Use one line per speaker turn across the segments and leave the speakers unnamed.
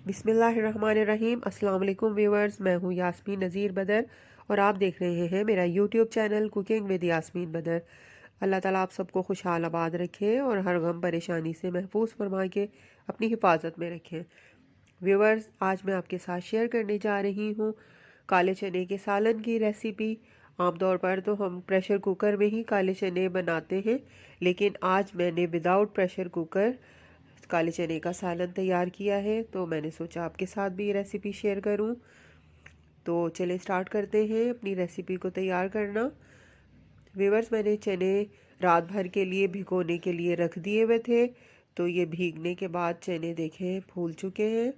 बिस्मिल्लाहिर्रहमानिर्रहीम। अस्सलाम वालेकुम व्यूवर्स, मैं हूँ यास्मीन नज़ीर बदर और आप देख रहे हैं मेरा YouTube channel cooking with Yasmeen Badar. Allah ताला आप सबको खुशहाल आबाद रखे और हर गम परेशानी से महफूज फरमा के अपनी हिफाजत में रखें। व्यूवर्स, आज मैं आपके साथ शेयर करने जा रही हूँ काले चने के सालन की रेसिपी। आमतौर पर तो हम प्रेशर कुकर में ही काले चने बनाते हैं, लेकिन आज मैंने विदाउट प्रेशर कुकर काले चने का सालन तैयार किया है, तो मैंने सोचा आपके साथ भी ये रेसिपी शेयर करूं। तो चले स्टार्ट करते हैं अपनी रेसिपी को तैयार करना। व्यूअर्स, मैंने चने रात भर के लिए भिगोने के लिए रख दिए हुए थे, तो ये भीगने के बाद चने देखें फूल चुके हैं।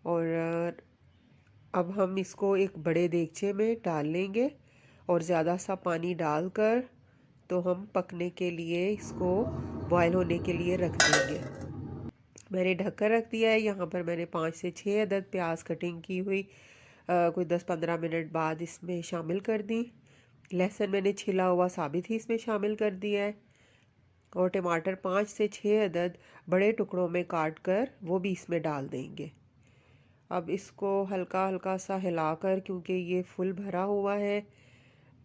और अब हम इसको एक बड़े देगचे में डाल लेंगे और ज़्यादा सा पानी डालकर तो हम पकने के लिए इसको बॉयल होने के लिए रख देंगे। मैंने ढककर रख दिया है। यहाँ पर मैंने 5 से 6 अदद प्याज कटिंग की हुई कोई 10-15 मिनट बाद इसमें शामिल कर दी। लहसुन मैंने छिला हुआ साबित ही इसमें शामिल कर दिया है और टमाटर 5 से 6 अदद बड़े टुकड़ों में काट कर वो भी इसमें डाल देंगे। अब इसको हल्का हल्का सा हिलाकर, क्योंकि ये फुल भरा हुआ है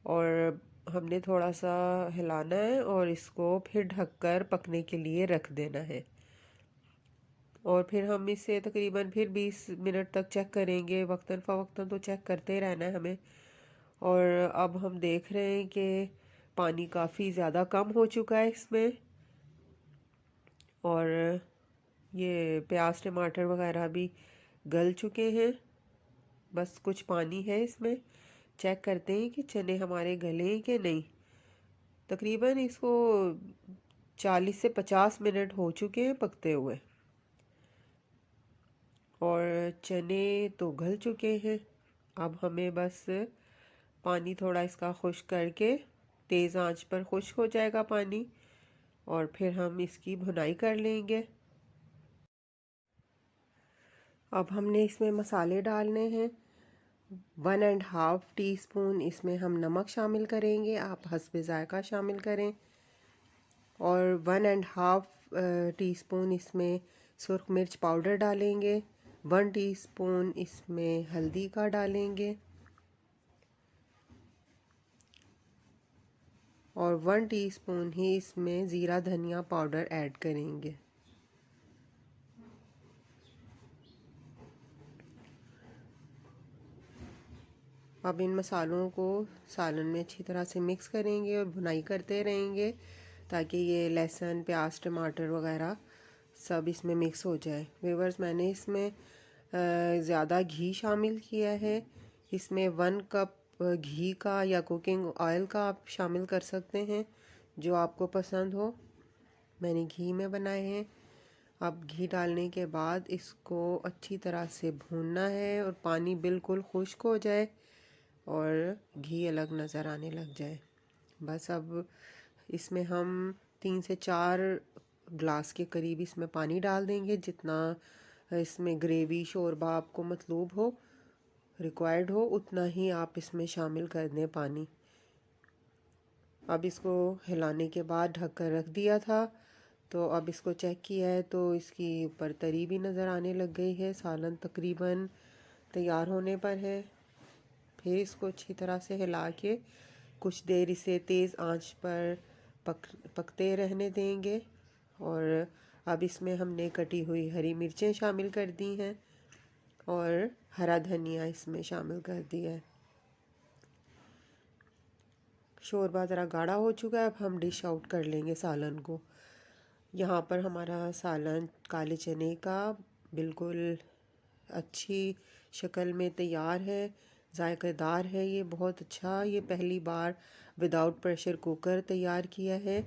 और हमने थोड़ा सा हिलाना है और इसको फिर ढककर पकने के लिए रख देना है। और फिर हम इसे तकरीबन फिर 20 मिनट तक चेक करेंगे, वक्तन फ़वक्तन तो चेक करते रहना है हमें। और अब हम देख रहे हैं कि पानी काफ़ी ज़्यादा कम हो चुका है इसमें और ये प्याज टमाटर वगैरह भी गल चुके हैं। बस कुछ पानी है इसमें। चेक करते हैं कि चने हमारे गले हैं कि नहीं। तकरीबन इसको 40 से 50 मिनट हो चुके हैं पकते हुए और चने तो गल चुके हैं। अब हमें बस पानी थोड़ा इसका खुश्क करके, तेज़ आंच पर खुश्क हो जाएगा पानी, और फिर हम इसकी भुनाई कर लेंगे। अब हमने इसमें मसाले डालने हैं। 1.5 टीस्पून इसमें हम नमक शामिल करेंगे, आप हस्बे ज़ायक़ा शामिल करें। और 1.5 टीस्पून इसमें सुरख मिर्च पाउडर डालेंगे। 1 टीस्पून इसमें हल्दी का डालेंगे और 1 टीस्पून ही इसमें ज़ीरा धनिया पाउडर ऐड करेंगे। अब इन मसालों को सालन में अच्छी तरह से मिक्स करेंगे और भुनाई करते रहेंगे ताकि ये लहसुन प्याज टमाटर वगैरह सब इसमें मिक्स हो जाए। व्यूअर्स, मैंने इसमें ज़्यादा घी शामिल किया है। इसमें 1 कप घी का या कुकिंग ऑयल का आप शामिल कर सकते हैं, जो आपको पसंद हो। मैंने घी में बनाए हैं। अब घी डालने के बाद इसको अच्छी तरह से भूनना है और पानी बिल्कुल खुश्क हो जाए और घी अलग नज़र आने लग जाए। बस अब इसमें हम 3 से 4 ग्लास के करीब इसमें पानी डाल देंगे, जितना इसमें ग्रेवी शोरबा आपको मतलूब हो, रिक्वायर्ड हो, उतना ही आप इसमें शामिल कर दें पानी। अब इसको हिलाने के बाद ढक कर रख दिया था, तो अब इसको चेक किया है तो इसकी ऊपर तरी भी नज़र आने लग गई है। सालन तकरीबन तैयार होने पर है। फिर इसको अच्छी तरह से हिला के कुछ देर इसे तेज़ आंच पर पकते रहने देंगे। और अब इसमें हमने कटी हुई हरी मिर्चें शामिल कर दी हैं और हरा धनिया इसमें शामिल कर दिया है। शोरबा ज़रा गाढ़ा हो चुका है। अब हम डिश आउट कर लेंगे सालन को। यहाँ पर हमारा सालन काले चने का बिल्कुल अच्छी शक्ल में तैयार है, जायकेदार है। ये बहुत अच्छा, ये पहली बार विदाउट प्रेशर कुकर तैयार किया है,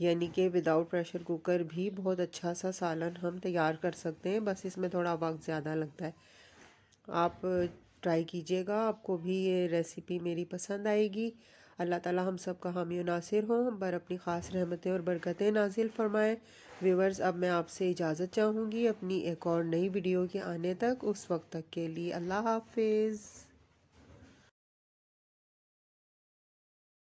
यानी कि विदाउट प्रेशर कुकर भी बहुत अच्छा सा सालन हम तैयार कर सकते हैं। बस इसमें थोड़ा वक्त ज़्यादा लगता है। आप ट्राई कीजिएगा, आपको भी ये रेसिपी मेरी पसंद आएगी। अल्लाह ताला हम सब का हामी और नासिर हो, हम पर अपनी ख़ास रहमतें और बरकतें नाजिल फरमाएँ। व्यूवर्स, अब मैं आपसे इजाज़त चाहूँगी अपनी एक और नई वीडियो के आने तक। उस वक्त तक के लिए अल्लाह हाफिज़।